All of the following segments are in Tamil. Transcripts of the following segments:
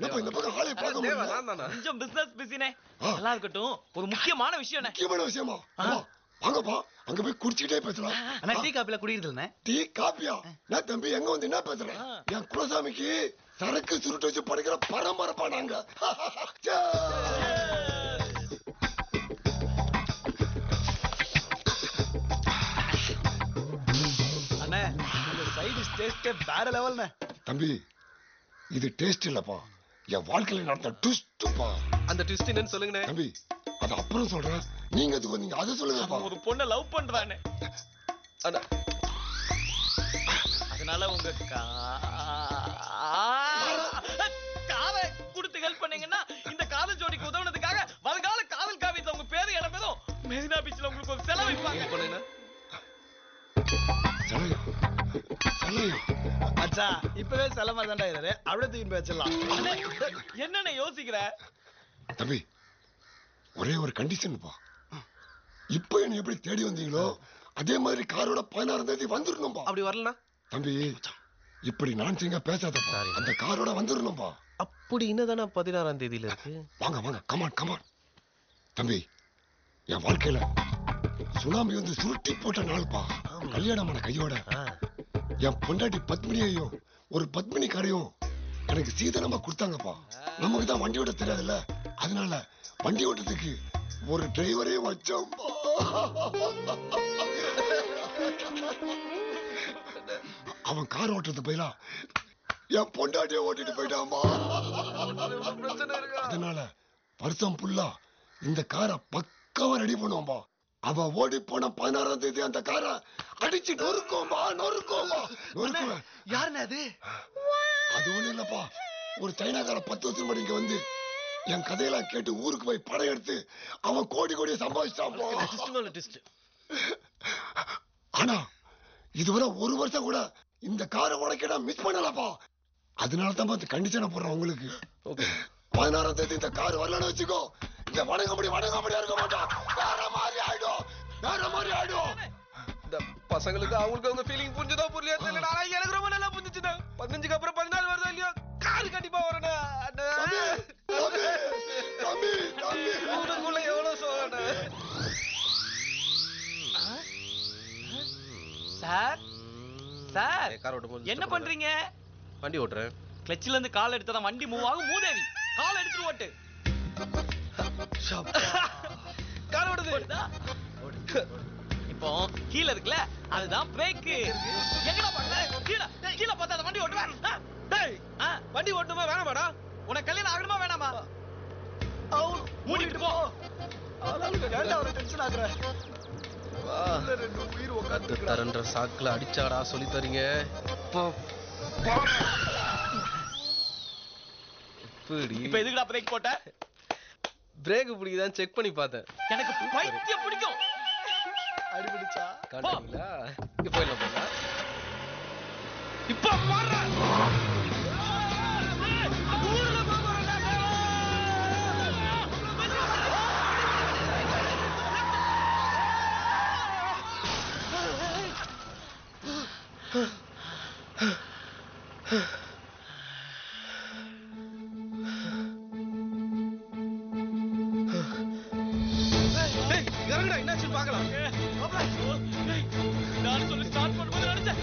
தேவா இந்த பக்கம் ஆளே பார்க்க முடியல. கொஞ்சம் பிசினஸ் பிஸினே. நல்லா இருக்கட்டும். ஒரு முக்கியமான விஷயம். முக்கியமான விஷயமா? வாங்கப்பா அங்க போய் குடிச்சிட்டே பேசலாம். அண்ணா டீ காப்பில குடிக்கிறதுல. டீ காப்பியா? நான் தம்பி எங்க வந்து என்ன பேசுறேன்? என் குலசாமிக்கு சரக்கு சுருட்டு வச்சு படிக்கிற பரம்பரை நாங்க. அண்ணே இந்த சைடு டேஸ்ட் வேற லெவல்ண்ணே. தம்பி இது டேஸ்ட் இல்லப்பா, என் வாழ்க்கையில நடந்த ட்விஸ்ட்ப்பா. அந்த ட்விஸ்ட் என்னன்னு சொல்லுங்கண்ணே. தம்பி அது அப்புறம் சொல்றேன், நீங்க அது வந்தீங்க அதை சொல்லுங்கப்பா. ஒரு பொண்ணை லவ் பண்றானே, அதனால உங்க காதை கொடுத்து ஹெல்ப் பண்ணீங்கன்னா இந்த காதல் ஜோடிக்கு உதவுனதுக்காக வருங்கால காதல் காவியத்துல உங்க பேரு இடம்பெறும். மெரினா பீச்ல உங்களுக்கு ஒரு செலவு வைப்பாங்க. அச்சா இப்பவே செலமா தாண்டா இரு, அப்படியே தூக்கி போய் வச்சிடலாம். என்னன்னு யோசிக்கிற தம்பி? ஒரே ஒரு கண்டிஷன்ப்பா, இப்போ என்ன எப்படி தேடி வந்தீங்களோ அதே மாதிரி காரோட 16ஆம் தேதி வந்துடணும்பா. அப்படி வரலனா தம்பி இப்படி நான் சிங்க பேசாதப்பா, அந்த காரோட வந்துடணும்பா. அப்படி என்னதானா 16ஆம் தேதியில இருக்கு? வாங்க வாங்க, கமான் கமான். தம்பி என் வாழ்க்கையில சுனாமி வந்து சுருட்டி போட்ட நாள்பா. கல்யாணமான கையோட என் பொண்டாட்டி பத்மினியையும் ஒரு பத்மினி காரையும் எனக்கு சீதனமா கொடுத்தாங்கப்பா. நமக்கு தான் வண்டி ஓட்ட தெரியாதுல்ல, அதனால வண்டி ஓட்டத்துக்கு ஒரு டிரைவரே வச்சோம்பா. அவன் கார் ஓட்டுறது போயிலா என் பொண்டாட்டியை ஓட்டிட்டு போயிட்டான்பா. அதனால வருஷம் ஃபுல்லா இந்த காரை பக்காவா ரெடி பண்ணுவோம்பா. அவ ஓடி போன 16ஆம் தேதி அந்த காரை அடிச்சு நொறுக்கோம்பா, நொறுக்கோம்பா, நொறுக்குவேன். யாருன்னு அது? அது ஒண்ணு இல்லப்பா, ஒரு சைனாக்கார 10 வருஷம் முன்னாடி இங்க வந்து என் கதையெல்லாம் கேட்டு ஊருக்கு போய் படம் எடுத்து அவன் கோடி கோடியை சம்பாதிச்சான். ஆனா இதுவரை ஒரு வருஷம் கூட இந்த காரை உடைக்க மிஸ் பண்ணலப்பா. அதனால தான் கண்டிஷனை போடுறேன் உங்களுக்கு. 16ஆம் தேதி இந்த கார் வரலன்னு வச்சுக்கோ, இந்த வணங்கப்படியா இருக்க மாட்டான், வேற மாதிரி ஆயிடும், வேற மாதிரி ஆயிடும். இந்த பசங்களுக்கு அவங்களுக்கு அவங்க ஃபீலிங் புரிஞ்சுதோ புரியலையா தெரியல. எனக்கு ரொம்ப நல்லா புரிஞ்சுச்சுடா. 15க்கு அப்புறம் 14 வருதோ இல்லையோ கார் கண்டிப்பா வரணும். உனக்குள்ள எவ்வளவு சோகண்ணா. சார் சார் என்ன பண்றீங்க? வண்டி ஓட்டுறேன். கிளட்ச்ல இருந்து கால் எடுத்தா வண்டி மூவ் ஆகும். மூதேவி கால் எடுத்துட்டு ஓட்டு. கார் ஓடுது. இப்போ கீழ இருக்குல அதுதான் பிரேக். எங்கடா பாக்குற? கீழ பார்த்தா அந்த வண்டி ஓட்டுவேன். டேய் வண்டி ஓட்டுமா வேணாமாடா? உனக்கு கல்யாணம் ஆகணுமா வேணாமா? மூடிட்டு போ. ஏன்டா ஒரு டென்ஷன் ஆகுற? தரன்ற சாக்குல அடிச்சாடா சொல்லி தரீங்க. இப்ப எதுக்குடா பிரேக் போட்ட? பிரேக் பிடிக்குதான் செக் பண்ணி பார்த்தேன். எனக்கு பைத்தியம் பிடிக்கும். அடிபிடிச்சா காட்டுங்களா? இங்க போயிடலாம் போங்க. இப்ப மாறா. என்னாச்சு பாக்கலாம். நான் சொல்லி ஸ்டார்ட் பண்ணும்போது நினைச்சேன்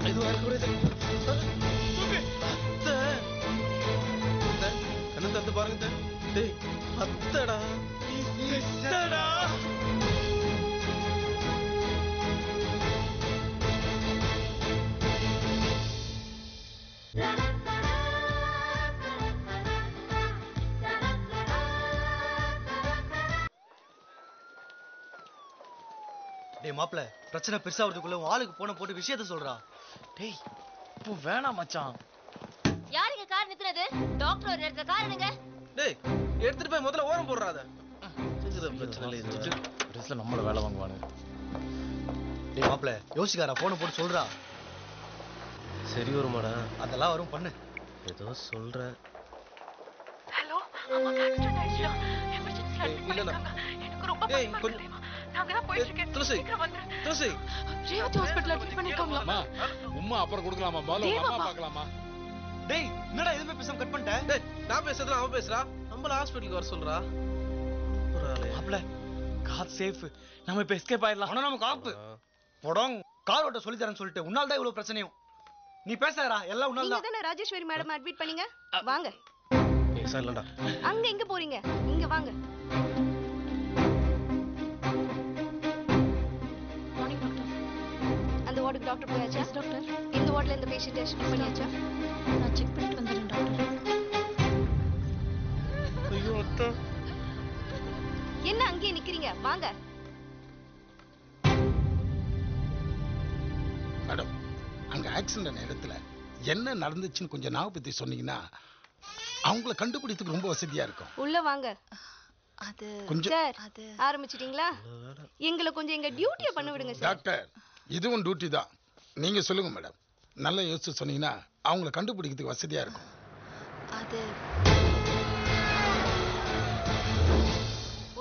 இது வரக்கூடாது. கண்ணு தந்து பாருங்க. டேய் அத்தடா அத்தடா. டேய் மாப்ள, பிரச்சனை பெருசாவதுக்குள்ள ஆளுக்கு போன போட்டு விஷயத்த சொல்றா. டேய் இப்போ வேணாம் மச்சான். யாருங்க கார் நித்துனது? டாக்டர் ஒரு இடத்துல கார் எடுங்க. டேய் எடுத்துட்டு போய் முதல்ல ஓரம் போடுறாத. பிரச்சனை இல்ல இது. ட்ரெஸ்ல நம்மள வேலை வாங்குவானு. டேய் மாப்ள யோசிக்காரா, போன போட்டு சொல்றா. சரி வருமாடா? அதெல்லாம் வரும், பண்ணு. ஏதோ சொல்ற. ஹலோ அம்மா ஆக்சிடென்ட் ஆயிடுச்சு. எமர்ஜென்சி அட்மிட் பண்ணிருக்காங்க. எனக்கு ரொம்ப பயமா இருக்கு. நாங்க தான் போயிட்டு இருக்கேன். துளசி துளசி ரேவதி ஹாஸ்பிடல்ல அட்மிட் பண்ணிருக்காங்களா? உம்மா அப்புறம் கொடுக்கலாமா? பாலு அம்மா பார்க்கலாமா? டேய் என்னடா எதுவுமே பேசாம கட் பண்ணிட்ட? டேய் நான் பேசுறதுல அவன் பேசுறா. நம்மள ஹாஸ்பிடலுக்கு வர சொல்றா. மாப்ள கார் சேஃப். நம்ம இப்ப எஸ்கேப் ஆயிடலாம். ஆனா நம்ம காப்பு போடோம். கார் ஓட்ட சொல்லி தரேன்னு சொல்லிட்டு உன்னால தான் இவ்வளவு பிரச்சனையும். நீ பேசாதடா, எல்லாம் உன்னால நீங்க தான். தானே ராஜேஸ்வரி மேடம் அட்மிட் பண்ணீங்க? வாங்க. பேச இல்லடா. அங்க எங்க போறீங்க? இங்க வாங்க. Morning doctor. அந்த வார்டுக்கு டாக்டர் போயாச்சா? Yes doctor. இந்த வார்டுல இந்த பேஷண்ட் டெஸ்ட் பண்ணியாச்சா? நான் செக் பண்ணிட்டு வந்துறேன் டாக்டர். ஐயோ அத்தா. என்ன அங்கேயே நிக்கிறீங்க? வாங்க. மேடம், அங்க ஆக்சிடென்ட் இடத்துல என்ன நடந்துச்சுன்னு கொஞ்சம் ஞாபகத்தை சொன்னீங்கன்னா அவங்கள கண்டுபிடிக்கிறதுக்கு ரொம்ப வசதியா இருக்கும். உள்ள வாங்க. அது கொஞ்சம் சார், ஆரம்பிச்சிட்டீங்களா? எங்களை கொஞ்சம் எங்க டியூட்டியை பண்ண விடுங்க சார். டாக்டர், இதுவும் டியூட்டி தான். நீங்க சொல்லுங்க மேடம். நல்லா யோசிச்சு சொன்னீங்கன்னா அவங்கள கண்டுபிடிக்கிறதுக்கு வசதியா இருக்கும். அது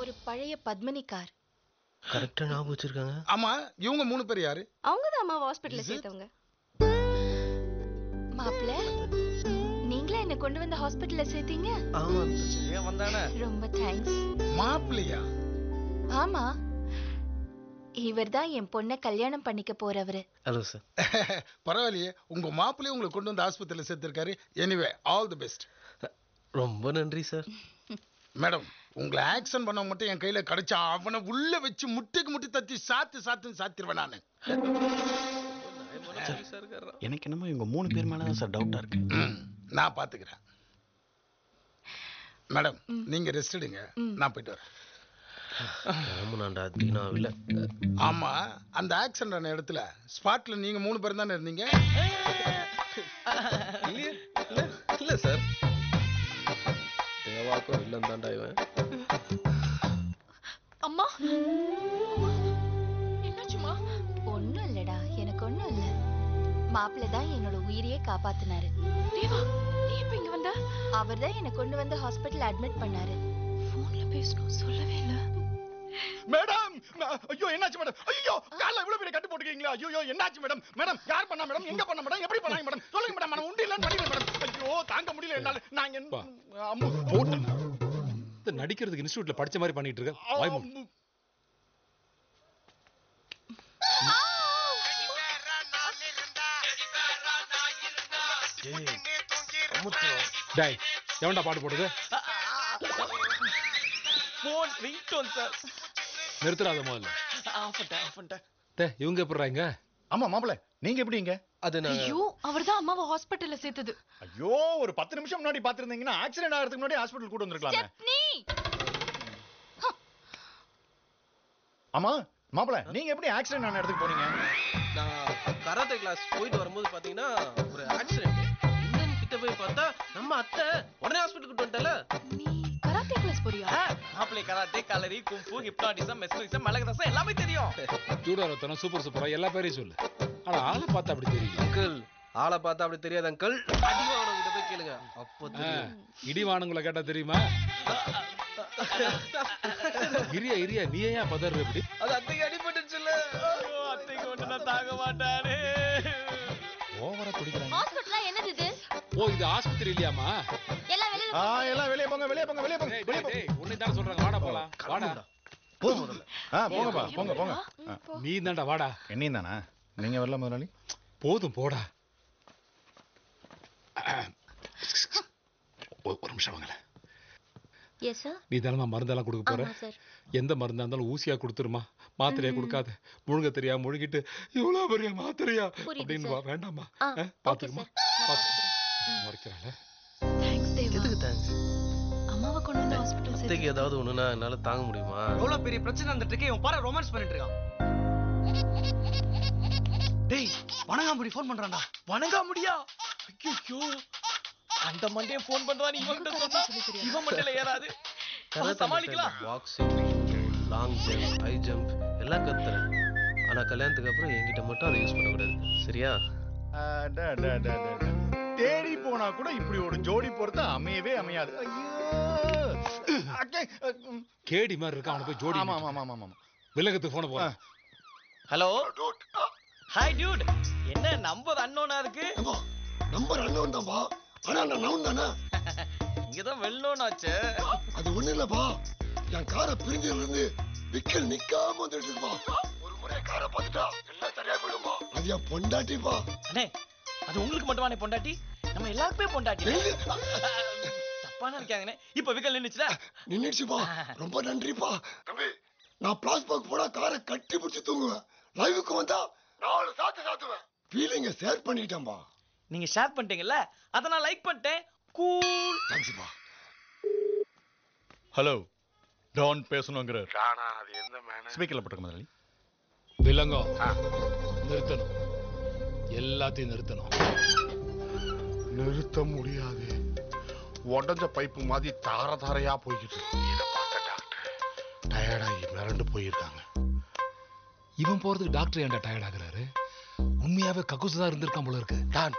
ஒரு பழைய பத்மினி கார். கரெக்ட்டா ஞாபகம் வச்சிருக்காங்க. ஆமா, இவங்க 3 பேர் யாரு? அவங்க தான் அம்மா ஹாஸ்பிடல்ல சேர்த்தவங்க. மாப்ள நீங்களே என்ன கொண்டு வந்து ஹாஸ்பிடல்ல சேர்த்தீங்க? ஆமா. சரியா வந்தானே. ரொம்ப தேங்க்ஸ். மாப்பிள்ளையா? ஆமா, இவர்தான் என் பொண்ணை கல்யாணம் பண்ணிக்க போறவரு. Hello sir. பரவாயில்லையே, உங்க மாப்பிள்ளையே உங்களை கொண்டு வந்து ஆஸ்பத்திரியில சேர்த்திருக்காரு. Anyway, all the best. ரொம்ப நன்றி சார். மேடம், உங்களை ஆக்சன் பண்ண மட்டும் என் கையில கிடைச்சா அவனை உள்ள வச்சு முட்டிக்கு முட்டி தத்தி சாத்திருவேன் நானு. எனக்கு என்னமோ இவங்க 3 பேர் மேலதான் சார் டவுட்டா இருக்கு. நான் பாத்துக்கிறேன். மேடம், நீங்க ரெஸ்ட் எடுங்க, நான் போயிட்டு வரேன். இல்ல. ஆமா, அந்த ஆக்சிடென்ட் ஆன இடத்துல ஸ்பாட்ல நீங்க 3 பேர் தானே இருந்தீங்க? இல்ல சார். தேவாக்கோ இல்லன்னு தான்டா இவன். அம்மா என்னாச்சுமா? ஒண்ணும் இல்லடா, எனக்கு ஒண்ணும் இல்ல. மாப்பிள்ள தான் என்னோட உயிரையே காப்பாத்தினாரு. தேவா, நீ இப்ப இங்க வந்த? அவர்தான் என்ன கொண்டு வந்து ஹாஸ்பிடல்ல அட்மிட் பண்ணாரு. போன்ல பேசணும் சொல்லவே இல்ல. மேடம், ஐயோ என்னாச்சு மேடம்? ஐயோ கால்ல இவ்வளவு பெரிய கட்டு போட்டுக்கீங்களா? ஐயோ என்னாச்சு மேடம்? மேடம் யார் பண்ணா மேடம்? எங்க பண்ணா மேடம்? எப்படி பண்ணாங்க மேடம்? சொல்லுங்க மேடம். நான் உண்டு இல்லன்னு பண்ணிடுறேன் மேடம். ஐயோ தாங்க முடியல என்னால. நான் அம்மு போட்டு நடிக்கிறதுக்கு இன்ஸ்டிடியூட்ல படிச்ச மாதிரி பண்ணிட்டு இருக்க. வாய் மூடு. டேய், எவன்டா பாட்டு போடுது? Phone ringtone sir. நிறுத்துறாத முதல்ல. ஆஃப் பண்ணிட்டேன். டேய், இவங்க எப்படிறாங்க? ஆமா மாப்பிள்ள, நீங்க எப்படிங்க? அது நான் ஐயோ, அவர்தான் அம்மாவை ஹாஸ்பிடல்ல சேர்த்தது. ஐயோ, ஒரு 10 நிமிஷம் முன்னாடி பாத்துருந்தீங்கன்னா ஆக்சிடென்ட் ஆகிறதுக்கு முன்னாடி ஹாஸ்பிடல் கூட வந்திருக்கலாமே. ஆமா மாப்பிள்ள, நீங்க எப்படி ஆக்சிடென்ட் ஆன இடத்துக்கு போனீங்க? நான் கராத்தே கிளாஸ் போயிட்டு வரும்போது பாத்தீங்கன்னா ஒரு ஆக்சிடென்ட். இன்னும் கிட்ட போய் பார்த்தா நம்ம அத்தை உடனே ஹாஸ்பிடலுக்கு கூட்டு வந்துட்டல. நீ கராத்தே கிளாஸ் போறியா? மாப்ளை கராத்தே, கலரி, குங்ஃபு, ஹிப்னாட்டிசம், மெஸ்மரிசம், மலகரசம் எல்லாமே தெரியும். ஜூடோ ரத்தனம், சூப்பரா எல்லா பேரையும் சொல்லு. ஆனா ஆளை பார்த்தா அப்படி தெரியும். அங்கிள், ஆளை பார்த்தா அப்படி தெரியாது அங்கிள். அடிவானவங்க கிட்ட போய் கேளுங்க, அப்போ தெரியும். இடிவானங்களை கேட்டா தெரியுமா? இரியா நீ ஏன் பதற இப்படி? அது அத்தைக்கு அடிபட்டுச்சுல்ல. ஐயோ, அத்தைக்கு ஒண்ணு நான் தாங்க மாட்டானே. ஓவரா குடிக்கிறாங்க. ஹாஸ்பிடல்ல என்னது இது? ஓ, இது ஆஸ்பத்திரி இல்லையாமா? எல்லாம் வெளியில எல்லாம் வெளியே போங்க, வெளியே போங்க, வெளியே போங்க, வெளியே போங்க. டேய், உன்னை தான் சொல்றாங்க. வாடா போலாம். வாடா. போ முதல்ல. போங்கப்பா, போங்க. நீ தான்டா, வாடா. என்னையும் தானா? நீங்க வரல முதலாளி? போதும் போடா. ஒரு நிமிஷம் வாங்கல. Yes sir. நீ தானே மருந்தெல்லாம் கொடுக்க போற? ஆமா சார். எந்த மருந்தா இருந்தாலும் ஊசியா கொடுத்துருமா, மாத்திரையா கொடுக்காத. முழுங்க தெரியா முழுகிட்டு இவ்வளவு பெரிய மாத்திரையா அப்படின்னு வேண்டாமா? பாத்துக்குமா? மறைக்கிறாள. தேங்க்ஸ் தேவா. எதுக்கு தேங்க்ஸ்? அம்மாவை கொண்டு வந்து ஹாஸ்பிடல் அத்தைக்கு சேர்த்து. ஏதாவது ஒண்ணுனா என்னால தாங்க முடியுமா? எவ்வளவு பெரிய பிரச்சனை அந்த ட்ரிக்கை இவன் பாரு ரொமான்ஸ் பண்ணிட்டு இருக்கான். டேய், வணங்காமுடி ஃபோன் பண்றான்டா. வணங்காமுடியா? ஐயோ, அந்த மண்டே போன் பண்றான். இவன்கிட்ட சொன்னா இவன் மண்டையில ஏறாது. சமாளிக்கலாம். Boxing, long jump, high jump எல்லாம் கத்துறேன். ஆனா கல்யாணத்துக்கு அப்புறம் என்கிட்ட மட்டும் அதை யூஸ் பண்ணக்கூடாது, சரியா? தேடி போனா கூட இப்படி ஒரு ஜோடி பொறுத்த அமையவே அமையாது. கேடி மாதிரி இருக்கா, அவனை போய் ஜோடி. ஆமா. விலகத்துக்கு போன போறேன். Hello hi Dude. என்ன நம்பர் அன்னோனா இருக்கு? நம்பர் அன்னோன் தான்பா. ஆனா நான் நவுன் தானே. இங்கதான் வெள்ளோன்னு ஆச்சு. அது ஒண்ணு இல்லப்பா, என் காரை பிரிஞ்சதுல இருந்து விக்கல் நிக்காம வந்துட்டு இருப்பா. ஒரு முறை காரை பார்த்துட்டா எல்லாம் சரியா போயிடுமா. அது என் பொண்டாட்டிப்பா. அண்ணே, அது உங்களுக்கு மட்டும் பொண்டாட்டி, நம்ம எல்லாருக்குமே பொண்டாட்டி. தப்பா நினைக்காங்கண்ணே. இப்ப விக்கல் நின்னுச்சுல? நின்னுச்சுப்பா. ரொம்ப நன்றிப்பா. தம்பி, நான் பிளாஸ்பாக் போனா காரை கட்டி பிடிச்சு தூங்குவேன். லைவுக்கு வந்தா 4 சாத்துவேன். ஃபீலிங்க ஷேர் பண்ணிட்டேன்பா. நீங்க ஷேர் பண்ணிட்டீங்கல்ல, அத நான் லைக் பண்ணிட்டேன். கூல். தேங்க்ஸ்ப்பா. ஹலோ, டான் பேசணுங்கிறார். ராணா, அது எந்த மேன? ஸ்பீக்கர்ல போட்டுக்க முதலாளி. விலங்கம் நிறுத்தணும், எல்லாத்தையும் நிறுத்தணும். நிறுத்த முடியாது. உடஞ்ச பைப்பு மாதிரி தார தாரையா போய்கிட்டு இருக்கு. இதை பார்த்த டாக்டர் டயர்டாகி மிரண்டு போயிருக்காங்க. இவன் போறதுக்கு டாக்டர் ஏன்டா டயர்ட் ஆகுறாரு? உண்மையாவே கக்கூசுதான் இருந்திருக்கான் போல இருக்கு. டான்,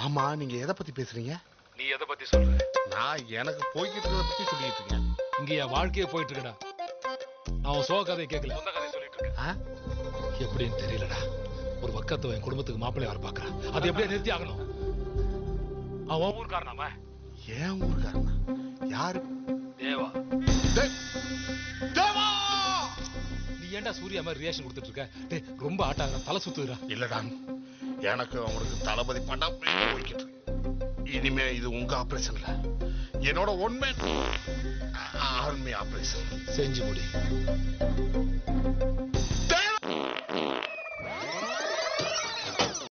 ஆமா, நீங்க எதை பத்தி பேசுறீங்க? நீ எதை பத்தி சொல்ற? நான் எனக்கு போய்கிட்டு இருக்கிறத பத்தி சொல்லிட்டு இருக்கேன். இங்க என் வாழ்க்கையே போயிட்டு இருக்கடா. நான் உன் சோக கதையை கேட்கல, சொந்த கதையை சொல்லிட்டு இருக்கேன். எப்படின்னு தெரியலடா. ஒரு பக்கத்து என் குடும்பத்துக்கு மாப்பிள்ளை வர பாக்குறான். அது எப்படியே நிறுத்தி ஆகணும். அவன் ஊர்க்காரனாம? ஏன் ஊருக்காரனா? யாரு? தேவா. தேவா! நீ ஏன்டா சூர்யா மாதிரி ரியாக்ஷன் கொடுத்துட்டு இருக்க? டேய், ரொம்ப ஆட்டாங்க, தலை சுத்துறா. இல்லடா, எனக்கு அவனுக்கு தளபதி பண்ணா போய்கிட்டு. இனிமே இது உங்க ஆபரேஷன் இல்ல, என்னோட ஒன்மே ஆர்மி ஆபரேஷன். செஞ்சு முடி.